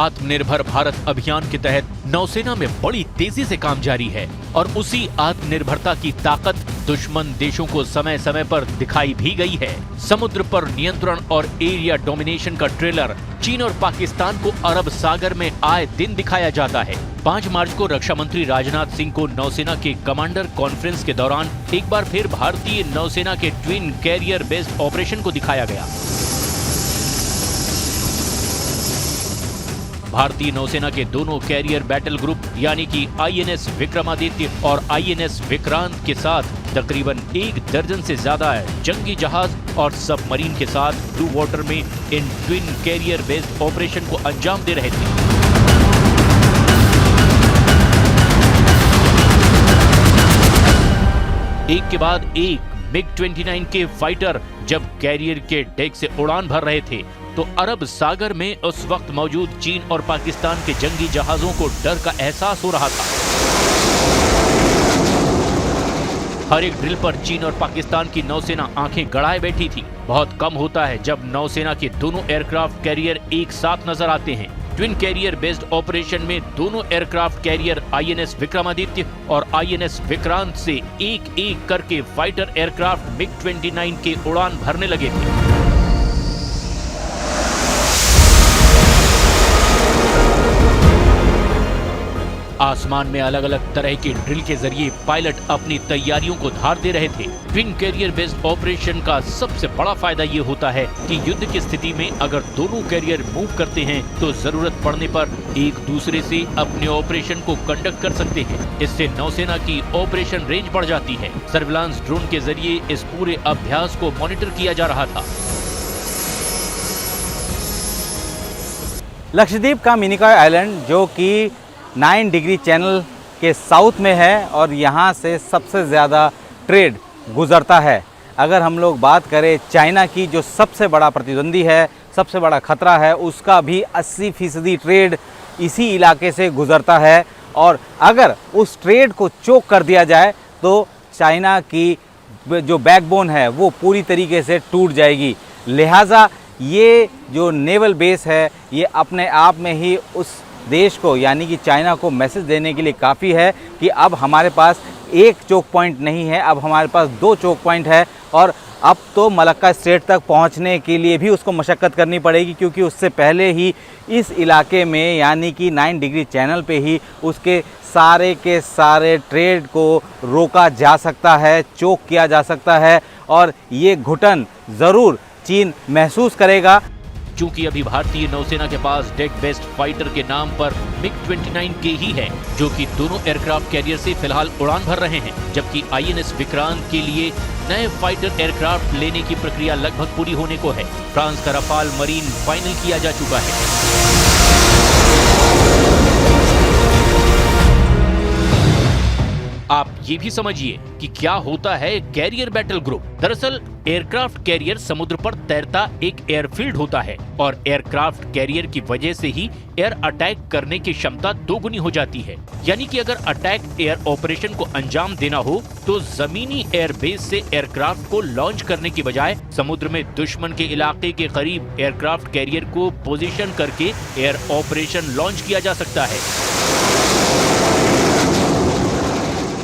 आत्मनिर्भर भारत अभियान के तहत नौसेना में बड़ी तेजी से काम जारी है और उसी आत्मनिर्भरता की ताकत दुश्मन देशों को समय समय पर दिखाई भी गई है। समुद्र पर नियंत्रण और एरिया डोमिनेशन का ट्रेलर चीन और पाकिस्तान को अरब सागर में आए दिन दिखाया जाता है। 5 मार्च को रक्षा मंत्री राजनाथ सिंह को नौसेना के कमांडर कॉन्फ्रेंस के दौरान एक बार फिर भारतीय नौसेना के ट्विन कैरियर बेस्ड ऑपरेशन को दिखाया गया। भारतीय नौसेना के दोनों कैरियर बैटल ग्रुप यानी कि आईएनएस विक्रमादित्य और आईएनएस विक्रांत के साथ तकरीबन 1 दर्जन से ज्यादा जंगी जहाज और सबमरीन के साथ ब्लू वाटर में इन ट्विन कैरियर बेस्ड ऑपरेशन को अंजाम दे रहे थे। एक के बाद एक MiG-29 के फाइटर जब कैरियर के डेक से उड़ान भर रहे थे तो अरब सागर में उस वक्त मौजूद चीन और पाकिस्तान के जंगी जहाजों को डर का एहसास हो रहा था। हर एक ड्रिल पर चीन और पाकिस्तान की नौसेना आंखें गड़ाए बैठी थी। बहुत कम होता है जब नौसेना के दोनों एयरक्राफ्ट कैरियर एक साथ नजर आते हैं। ट्विन कैरियर बेस्ड ऑपरेशन में दोनों एयरक्राफ्ट कैरियर आईएनएस विक्रमादित्य और आईएनएस विक्रांत से एक एक करके फाइटर एयरक्राफ्ट MiG-29 के उड़ान भरने लगे थे। आसमान में अलग अलग तरह के ड्रिल के जरिए पायलट अपनी तैयारियों को धार दे रहे थे। ट्विन कैरियर बेस्ड ऑपरेशन का सबसे बड़ा फायदा ये होता है कि युद्ध की स्थिति में अगर दोनों कैरियर मूव करते हैं तो जरूरत पड़ने पर एक दूसरे से अपने ऑपरेशन को कंडक्ट कर सकते हैं। इससे नौसेना की ऑपरेशन रेंज बढ़ जाती है। सर्विलांस ड्रोन के जरिए इस पूरे अभ्यास को मॉनिटर किया जा रहा था। लक्षद्वीप का मिनिकॉय आइलैंड जो कि 9 डिग्री चैनल के साउथ में है और यहाँ से सबसे ज़्यादा ट्रेड गुजरता है। अगर हम लोग बात करें चाइना की, जो सबसे बड़ा प्रतिद्वंदी है, सबसे बड़ा खतरा है, उसका भी 80% ट्रेड इसी इलाके से गुजरता है। और अगर उस ट्रेड को चोक कर दिया जाए तो चाइना की जो बैकबोन है वो पूरी तरीके से टूट जाएगी। लिहाजा ये जो नेवल बेस है ये अपने आप में ही उस देश को यानी कि चाइना को मैसेज देने के लिए काफ़ी है कि अब हमारे पास एक चोक पॉइंट नहीं है, अब हमारे पास 2 चोक पॉइंट है। और अब तो मलक्का स्ट्रेट तक पहुंचने के लिए भी उसको मशक्क़त करनी पड़ेगी, क्योंकि उससे पहले ही इस इलाके में यानी कि 9 डिग्री चैनल पे ही उसके सारे के सारे ट्रेड को रोका जा सकता है, चोक किया जा सकता है। और ये घुटन ज़रूर चीन महसूस करेगा। चूंकि अभी भारतीय नौसेना के पास डेक बेस्ड फाइटर के नाम पर MiG-29 के ही है, जो कि दोनों एयरक्राफ्ट कैरियर से फिलहाल उड़ान भर रहे हैं, जबकि आईएनएस विक्रांत के लिए नए फाइटर एयरक्राफ्ट लेने की प्रक्रिया लगभग पूरी होने को है। फ्रांस का रफाल मरीन फाइनल किया जा चुका है। आप ये भी समझिए कि क्या होता है कैरियर बैटल ग्रुप। दरअसल एयरक्राफ्ट कैरियर समुद्र पर तैरता एक एयरफील्ड होता है और एयरक्राफ्ट कैरियर की वजह से ही एयर अटैक करने की क्षमता 2 गुनी हो जाती है। यानी कि अगर अटैक एयर ऑपरेशन को अंजाम देना हो तो जमीनी एयरबेस से एयरक्राफ्ट को लॉन्च करने की बजाय समुद्र में दुश्मन के इलाके के करीब एयरक्राफ्ट कैरियर को पोजीशन करके एयर ऑपरेशन लॉन्च किया जा सकता है।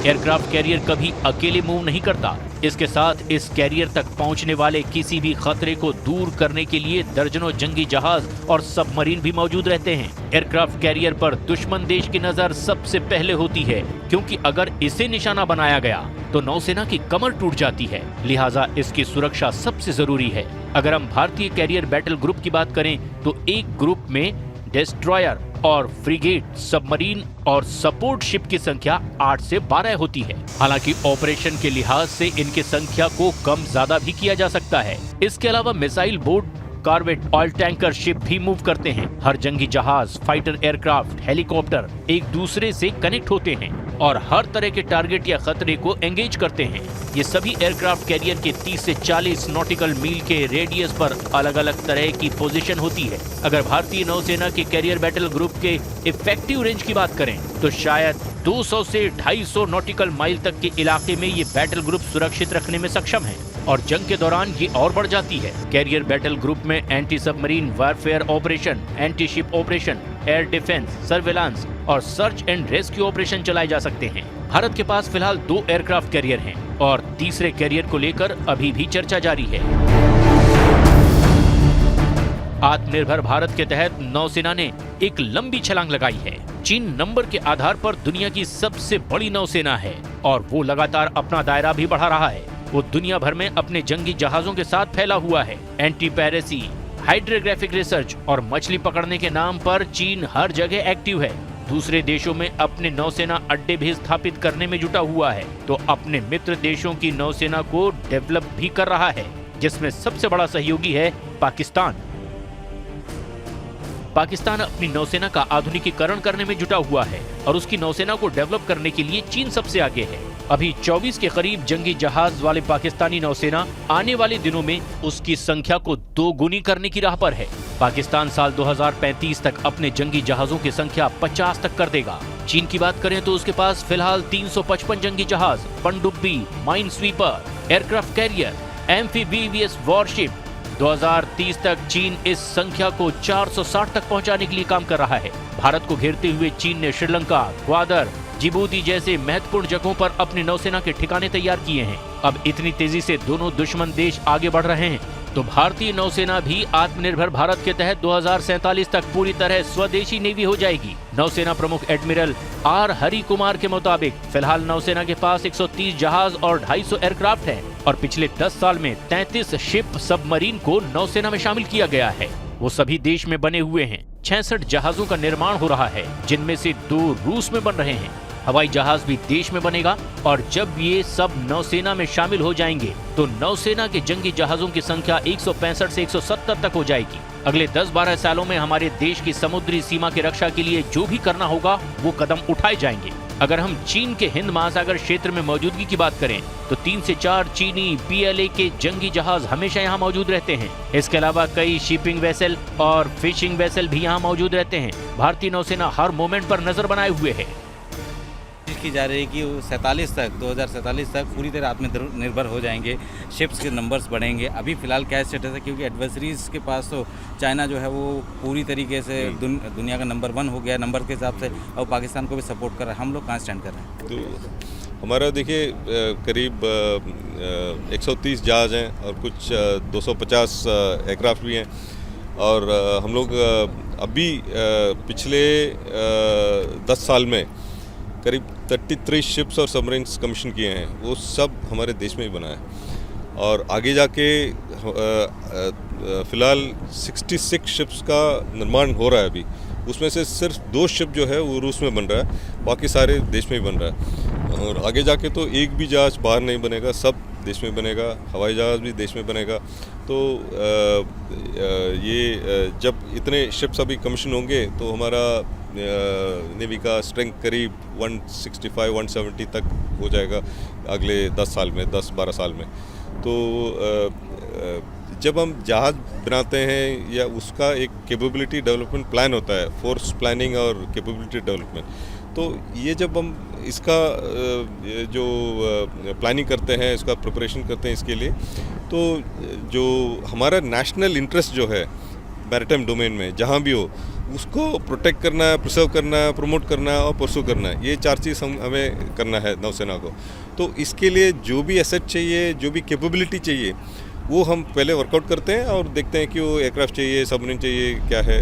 एयरक्राफ्ट कैरियर कभी अकेले मूव नहीं करता। इसके साथ इस कैरियर तक पहुंचने वाले किसी भी खतरे को दूर करने के लिए दर्जनों जंगी जहाज और सबमरीन भी मौजूद रहते हैं। एयरक्राफ्ट कैरियर पर दुश्मन देश की नजर सबसे पहले होती है, क्योंकि अगर इसे निशाना बनाया गया तो नौसेना की कमर टूट जाती है। लिहाजा इसकी सुरक्षा सबसे जरूरी है। अगर हम भारतीय कैरियर बैटल ग्रुप की बात करें तो एक ग्रुप में डिस्ट्रॉयर और फ्रिगेट, सबमरीन और सपोर्ट शिप की संख्या 8 से 12 होती है। हालांकि ऑपरेशन के लिहाज से इनकी संख्या को कम ज्यादा भी किया जा सकता है। इसके अलावा missile boat, corvette, oil tanker ship भी मूव करते हैं। हर जंगी जहाज, फाइटर एयरक्राफ्ट, हेलीकॉप्टर एक दूसरे से कनेक्ट होते हैं और हर तरह के टारगेट या खतरे को एंगेज करते हैं। ये सभी एयरक्राफ्ट कैरियर के 30 से 40 नॉटिकल मील के रेडियस पर अलग अलग तरह की पोजीशन होती है। अगर भारतीय नौसेना के कैरियर बैटल ग्रुप के इफेक्टिव रेंज की बात करें तो शायद 200 से 250 नॉटिकल माइल तक के इलाके में ये बैटल ग्रुप सुरक्षित रखने में सक्षम है। और जंग के दौरान ये और बढ़ जाती है। कैरियर बैटल ग्रुप में anti submarine warfare operation, anti ship operation, air defence, surveillance और सर्च एंड रेस्क्यू ऑपरेशन चलाए जा सकते हैं। भारत के पास फिलहाल 2 एयरक्राफ्ट कैरियर हैं और तीसरे कैरियर को लेकर अभी भी चर्चा जारी है। आत्मनिर्भर भारत के तहत नौसेना ने एक लंबी छलांग लगाई है। चीन नंबर के आधार पर दुनिया की सबसे बड़ी नौसेना है और वो लगातार अपना दायरा भी बढ़ा रहा है। वो दुनिया भर में अपने जंगी जहाजों के साथ फैला हुआ है। एंटी पायरेसी, हाइड्रोग्राफिक रिसर्च और मछली पकड़ने के नाम पर चीन हर जगह एक्टिव है। दूसरे देशों में अपने नौसेना अड्डे भी स्थापित करने में जुटा हुआ है, तो अपने मित्र देशों की नौसेना को डेवलप भी कर रहा है, जिसमें सबसे बड़ा सहयोगी है पाकिस्तान। पाकिस्तान अपनी नौसेना का आधुनिकीकरण करने में जुटा हुआ है और उसकी नौसेना को डेवलप करने के लिए चीन सबसे आगे है। अभी 24 के करीब जंगी जहाज वाले पाकिस्तानी नौसेना आने वाले दिनों में उसकी संख्या को 2 गुनी करने की राह पर है। पाकिस्तान साल 2035 तक अपने जंगी जहाजों की संख्या 50 तक कर देगा। चीन की बात करें तो उसके पास फिलहाल 355 जंगी जहाज, पनडुब्बी, mine sweeper, aircraft carrier, amphibious worship. 2030 तक चीन इस संख्या को 460 तक पहुंचाने के लिए काम कर रहा है। भारत को घेरते हुए चीन ने श्रीलंका, ग्वादर, जिबूती जैसे महत्वपूर्ण जगहों पर अपनी नौसेना के ठिकाने तैयार किए हैं। अब इतनी तेजी से दोनों दुश्मन देश आगे बढ़ रहे हैं तो भारतीय नौसेना भी आत्मनिर्भर भारत के तहत 2047 तक पूरी तरह स्वदेशी नेवी हो जाएगी। नौसेना प्रमुख एडमिरल आर हरि कुमार के मुताबिक फिलहाल नौसेना के पास 130 जहाज और 250 एयरक्राफ्ट हैं और पिछले 10 साल में 33 शिप सबमरीन को नौसेना में शामिल किया गया है। वो सभी देश में बने हुए हैं। 66 जहाजों का निर्माण हो रहा है, जिनमें से 2 रूस में बन रहे हैं। हवाई जहाज भी देश में बनेगा और जब ये सब नौसेना में शामिल हो जाएंगे तो नौसेना के जंगी जहाजों की संख्या 165 से 170 तक हो जाएगी। अगले 10-12 सालों में हमारे देश की समुद्री सीमा की रक्षा के लिए जो भी करना होगा वो कदम उठाए जाएंगे। अगर हम चीन के हिंद महासागर क्षेत्र में मौजूदगी की बात करें तो 3 से 4 चीनी PLA के जंगी जहाज हमेशा यहाँ मौजूद रहते हैं। इसके अलावा कई शिपिंग वेसल और फिशिंग वेसल भी यहाँ मौजूद रहते हैं। भारतीय नौसेना हर मोमेंट पर नजर बनाए हुए है। की जा रही है कि 2047 तक पूरी तरह आत्मनिर्भर हो जाएंगे, शिप्स के नंबर्स बढ़ेंगे। अभी फिलहाल क्या स्टेटस है, क्योंकि एडवर्सरीज के पास तो चाइना जो है वो पूरी तरीके से दुनिया का नंबर 1 हो गया नंबर के हिसाब से और पाकिस्तान को भी सपोर्ट कर रहा है। हम लोग कहाँ स्टैंड कर रहे हैं? तो हमारा देखिए करीब 130 जहाज हैं और कुछ 250 एयरक्राफ्ट भी हैं और हम लोग अभी पिछले 10 साल में करीब 33 शिप्स और सबमरीन्स कमीशन किए हैं। वो सब हमारे देश में ही बना है और आगे जाके फ़िलहाल 66 शिप्स का निर्माण हो रहा है अभी। उसमें से सिर्फ 2 शिप जो है वो रूस में बन रहा है, बाकी सारे देश में ही बन रहा है। और आगे जाके तो एक भी जहाज बाहर नहीं बनेगा, सब देश में बनेगा, हवाई जहाज़ भी देश में बनेगा। तो ये जब इतने शिप्स अभी कमीशन होंगे तो हमारा नेवी का स्ट्रेंथ करीब 165-170 तक हो जाएगा अगले 10 साल में, 10-12 साल में। तो जब हम जहाज़ बनाते हैं या उसका एक कैपेबिलिटी डेवलपमेंट प्लान होता है, फोर्स प्लानिंग और कैपेबिलिटी डेवलपमेंट, तो ये जब हम इसका जो प्लानिंग करते हैं, इसका प्रिपरेशन करते हैं इसके लिए, तो जो हमारा नेशनल इंटरेस्ट जो है मैरीटाइम डोमेन में जहाँ भी हो, उसको प्रोटेक्ट करना है, प्रिजर्व करना है, प्रमोट करना है और परसू करना है। ये 4 चीज़ हमें करना है नौसेना को। तो इसके लिए जो भी एसेट चाहिए, जो भी कैपेबिलिटी चाहिए, वो हम पहले वर्कआउट करते हैं और देखते हैं कि वो एयरक्राफ्ट चाहिए, सबमरीन चाहिए, क्या है।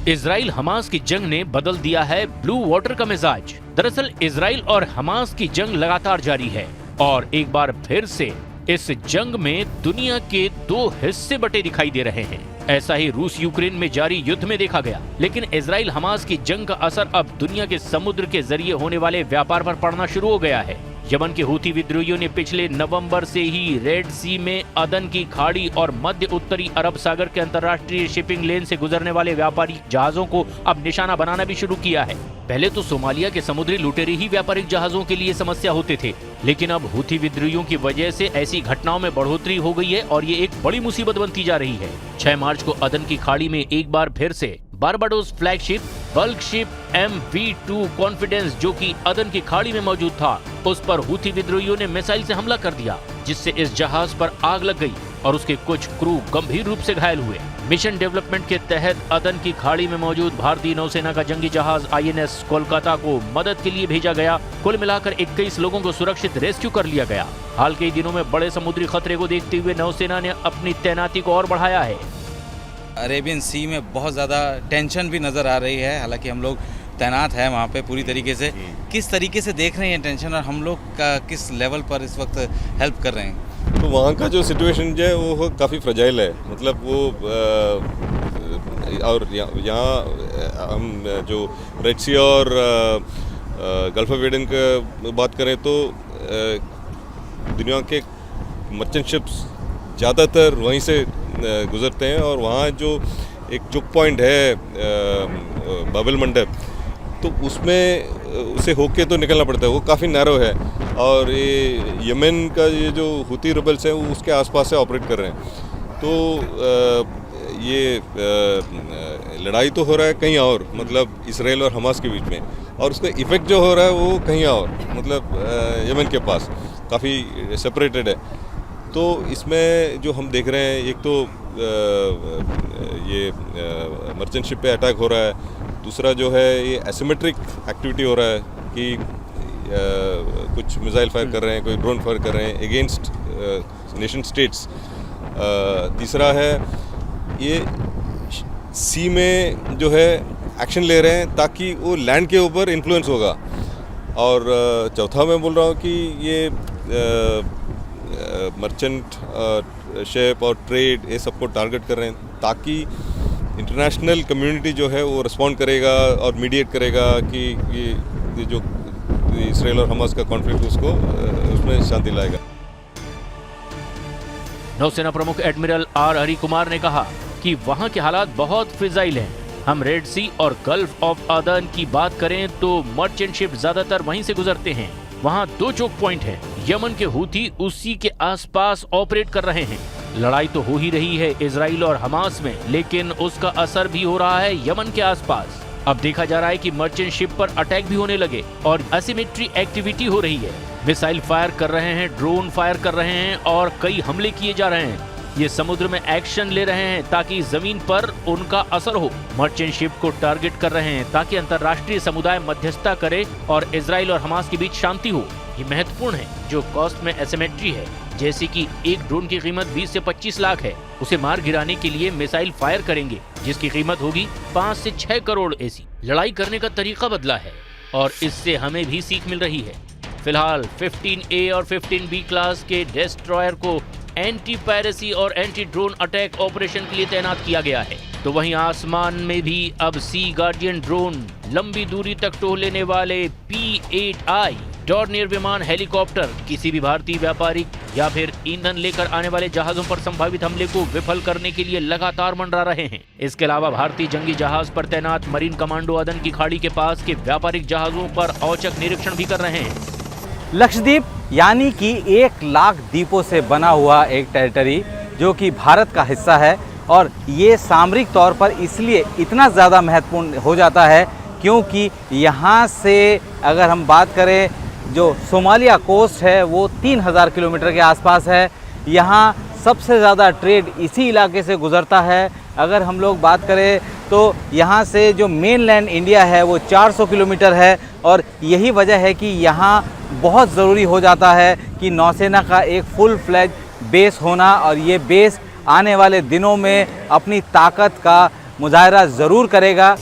इजराइल हमास की जंग ने बदल दिया है ब्लू वाटर का मिजाज। दरअसल इजराइल और हमास की जंग लगातार जारी है और एक बार फिर से इस जंग में दुनिया के 2 हिस्से बटे दिखाई दे रहे हैं। ऐसा ही रूस यूक्रेन में जारी युद्ध में देखा गया, लेकिन इजराइल हमास की जंग का असर अब दुनिया के समुद्र के जरिए होने वाले व्यापार पर पड़ना शुरू हो गया है। यमन के हूथी विद्रोहियों ने पिछले नवंबर से ही रेड सी में अदन की खाड़ी और मध्य उत्तरी अरब सागर के अंतर्राष्ट्रीय शिपिंग लेन से गुजरने वाले व्यापारिक जहाजों को अब निशाना बनाना भी शुरू किया है। पहले तो सोमालिया के समुद्री लुटेरे ही व्यापारिक जहाजों के लिए समस्या होते थे, लेकिन अब हूथी विद्रोहियों की वजह से ऐसी घटनाओं में बढ़ोतरी हो गई है और ये एक बड़ी मुसीबत बनती जा रही है। 6 मार्च को अदन की खाड़ी में एक बार फिर से Barbados flagship bulk ship MV2 confidence, जो कि अदन की खाड़ी में मौजूद था, उस पर हुथी विद्रोहियों ने मिसाइल से हमला कर दिया, जिससे इस जहाज पर आग लग गई और उसके कुछ क्रू गंभीर रूप से घायल हुए। मिशन डेवलपमेंट के तहत अदन की खाड़ी में मौजूद भारतीय नौसेना का जंगी जहाज INS कोलकाता को मदद के लिए भेजा गया। कुल मिलाकर 21 लोगों को सुरक्षित रेस्क्यू कर लिया गया। हाल के दिनों में बड़े समुद्री खतरे को देखते हुए नौसेना ने अपनी तैनाती को और बढ़ाया है। अरेबियन सी में बहुत ज़्यादा टेंशन भी नज़र आ रही है, हालांकि हम लोग तैनात है वहाँ पे पूरी तरीके से। किस तरीके से देख रहे हैं टेंशन और हम लोग का किस लेवल पर इस वक्त हेल्प कर रहे हैं? तो वहाँ का जो सिचुएशन जो है वो काफ़ी फ्रजाइल है, मतलब वो और यहाँ हम जो रेड सी और गल्फ ऑफ एडन का बात करें तो दुनिया के मर्चेंट शिप्स ज़्यादातर वहीं से गुजरते हैं और वहाँ जो एक चुक पॉइंट है बाबल मंडप, तो उसमें उसे होके तो निकलना पड़ता है, वो काफ़ी नैरो है और ये यमन का ये जो हुती रिबल्स हैं वो उसके आसपास से ऑपरेट कर रहे हैं। तो ये लड़ाई तो हो रहा है कहीं और, मतलब इसराइल और हमास के बीच में, और उसका इफ़ेक्ट जो हो रहा है वो कहीं और, मतलब यमन के पास काफ़ी सेपरेटेड है। तो इसमें जो हम देख रहे हैं, एक तो ये मर्चेंट शिप पे अटैक हो रहा है, दूसरा जो है ये एसिमेट्रिक एक्टिविटी हो रहा है कि कुछ मिसाइल फायर कर रहे हैं, कोई ड्रोन फायर कर रहे हैं अगेंस्ट नेशन स्टेट्स। तीसरा है ये सी में जो है एक्शन ले रहे हैं ताकि वो लैंड के ऊपर इन्फ्लुएंस होगा। और चौथा मैं बोल रहा हूँ कि ये मर्चेंट शिप और ट्रेड ये सबको टारगेट कर रहे हैं ताकि इंटरनेशनल कम्युनिटी जो है वो रिस्पॉन्ड करेगा और मीडिएट करेगा कि ये जो इसराइल और हमास का कॉन्फ्लिक्ट उसको उसमें शांति लाएगा। नौसेना प्रमुख एडमिरल R हरि कुमार ने कहा कि वहां के हालात बहुत फिजाइल हैं। हम रेड सी और गल्फ ऑफ अदन की बात करें तो मर्चेंट शिप ज्यादातर वहीं से गुजरते हैं। वहां 2 चोक पॉइंट हैं। यमन के हुती उसी के आसपास ऑपरेट कर रहे हैं। लड़ाई तो हो ही रही है इजराइल और हमास में, लेकिन उसका असर भी हो रहा है यमन के आसपास। अब देखा जा रहा है कि मर्चेंट शिप पर अटैक भी होने लगे और एसिमेट्री एक्टिविटी हो रही है। मिसाइल फायर कर रहे हैं, ड्रोन फायर कर रहे हैं और कई हमले किए जा रहे हैं। ये समुद्र में एक्शन ले रहे हैं ताकि जमीन पर उनका असर हो। मर्चेंट शिप को टारगेट कर रहे हैं ताकि अंतर्राष्ट्रीय समुदाय मध्यस्थता करे और इजराइल और हमास के बीच शांति हो। ये महत्वपूर्ण है। जो कॉस्ट में एसिमेट्री है, जैसे कि एक ड्रोन की कीमत 20 से 25 लाख है, उसे मार गिराने के लिए मिसाइल फायर करेंगे जिसकी कीमत होगी 5 से 6 करोड़ AC। लड़ाई करने का तरीका बदला है और इससे हमें भी सीख मिल रही है। फिलहाल 15A और 15B क्लास के डिस्ट्रॉयर को एंटी पायरेसी और एंटी ड्रोन अटैक ऑपरेशन के लिए तैनात किया गया है। तो वहीं आसमान में भी अब सी गार्डियन ड्रोन, लंबी दूरी तक टोह लेने वाले P-8I डॉर्नियर विमान, हेलीकॉप्टर, किसी भी भारतीय व्यापारिक या फिर ईंधन लेकर आने वाले जहाजों पर संभावित हमले को विफल करने के लिए लगातार मंडरा रहे हैं। इसके अलावा भारतीय जंगी जहाज पर तैनात मरीन कमांडो अदन की खाड़ी के पास के व्यापारिक जहाजों पर औचक निरीक्षण भी कर रहे हैं। लक्षद्वीप यानी कि 1 लाख द्वीपों से बना हुआ एक टेरिटरी जो कि भारत का हिस्सा है, और ये सामरिक तौर पर इसलिए इतना ज़्यादा महत्वपूर्ण हो जाता है क्योंकि यहाँ से अगर हम बात करें, जो सोमालिया कोस्ट है वो 3000 किलोमीटर के आसपास है। यहाँ सबसे ज़्यादा ट्रेड इसी इलाके से गुजरता है। अगर हम लोग बात करें तो यहाँ से जो मेनलैंड इंडिया है वो 400 किलोमीटर है, और यही वजह है कि यहाँ बहुत ज़रूरी हो जाता है कि नौसेना का एक फुल फ्लैज बेस होना, और ये बेस आने वाले दिनों में अपनी ताकत का मुजाहरा ज़रूर करेगा।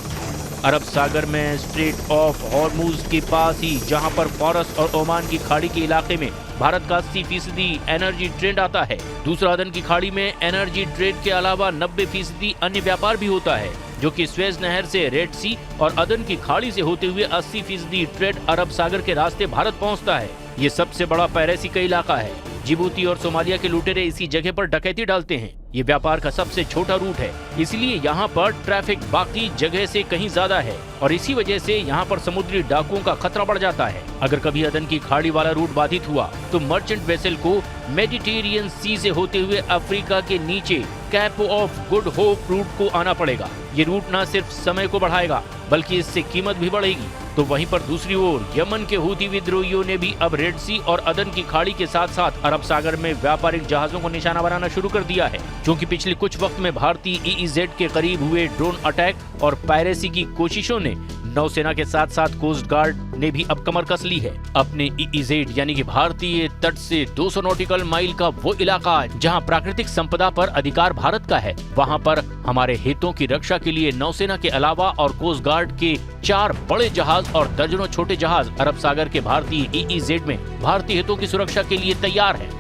अरब सागर में स्ट्रेट ऑफ हॉर्मुज के पास ही, जहां पर फारस और ओमान की खाड़ी के इलाके में भारत का 80% एनर्जी ट्रेड आता है। दूसरा अदन की खाड़ी में एनर्जी ट्रेड के अलावा 90% अन्य व्यापार भी होता है, जो कि स्वेज नहर से रेड सी और अदन की खाड़ी से होते हुए 80% ट्रेड अरब सागर के रास्ते भारत पहुंचता है। ये सबसे बड़ा पायरेसी का इलाका है। जिबूती और सोमालिया के लुटेरे इसी जगह पर डकैती डालते हैं। ये व्यापार का सबसे छोटा रूट है, इसलिए यहाँ पर ट्रैफिक बाकी जगह से कहीं ज्यादा है। और इसी वजह से यहाँ पर समुद्री डाकुओं का खतरा बढ़ जाता है। अगर कभी अदन की खाड़ी वाला रूट बाधित हुआ तो मर्चेंट वेसल को मेडिटेरियन सी से होते हुए अफ्रीका के नीचे Cape of Good Hope route को आना पड़ेगा। ये रूट न सिर्फ समय को बढ़ाएगा बल्कि इससे कीमत भी बढ़ेगी। तो वहीं पर दूसरी ओर यमन के हूथी विद्रोहियों ने भी अब रेड सी और अदन की खाड़ी के साथ साथ अरब सागर में व्यापारिक जहाजों को निशाना बनाना शुरू कर दिया है, क्योंकि पिछले कुछ वक्त में भारतीय EEZ के करीब हुए ड्रोन अटैक और पायरेसी की कोशिशों ने नौसेना के साथ साथ कोस्ट गार्ड ने भी अब कमर कस ली है। अपने EEZ यानी कि भारतीय तट से 200 नॉटिकल माइल का वो इलाका जहां प्राकृतिक संपदा पर अधिकार भारत का है, वहां पर हमारे हितों की रक्षा के लिए नौसेना के अलावा और कोस्ट गार्ड के 4 बड़े जहाज और दर्जनों छोटे जहाज अरब सागर के भारतीय EEZ में भारतीय हितों की सुरक्षा के लिए तैयार है।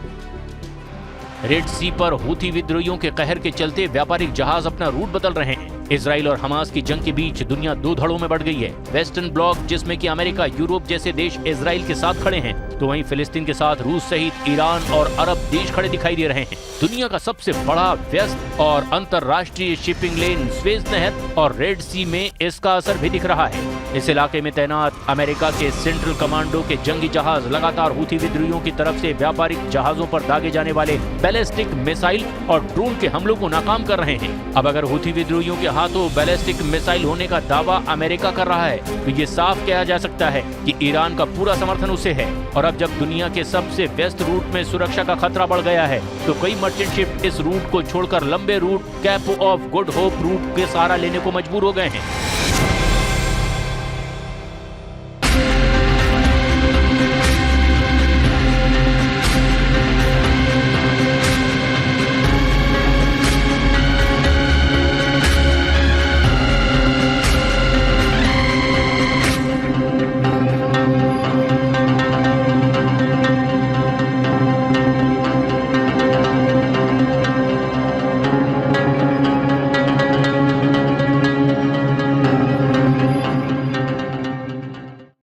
रेड सी पर हूथी विद्रोहियों के कहर के चलते व्यापारिक जहाज अपना रूट बदल रहे हैं। इजराइल और हमास की जंग के बीच दुनिया 2 धड़ों में बढ़ गई है। वेस्टर्न ब्लॉक जिसमें कि अमेरिका, यूरोप जैसे देश इजराइल के साथ खड़े हैं, तो वहीं फिलिस्तीन के साथ रूस सहित ईरान और अरब देश खड़े दिखाई दे रहे हैं। दुनिया का सबसे बड़ा व्यस्त और अंतर्राष्ट्रीय शिपिंग लेन स्वेज नहर और रेड सी में इसका असर भी दिख रहा है। इस इलाके में तैनात अमेरिका के सेंट्रल कमांडो के जंगी जहाज लगातार हूथी विद्रोहियों की तरफ से व्यापारिक जहाजों पर दागे जाने वाले बैलिस्टिक मिसाइल और ड्रोन के हमलों को नाकाम कर रहे हैं। अब अगर हूथी विद्रोहियों के हाथों बैलिस्टिक मिसाइल होने का दावा अमेरिका कर रहा है तो ये साफ कहा जा सकता है कि ईरान का पूरा समर्थन उसे है। और अब जब दुनिया के सबसे व्यस्त रूट में सुरक्षा का खतरा बढ़ गया है तो कई मर्चेंट शिप इस रूट को छोड़कर लंबे route Cape of Good Hope route के सहारा लेने को मजबूर हो गए हैं।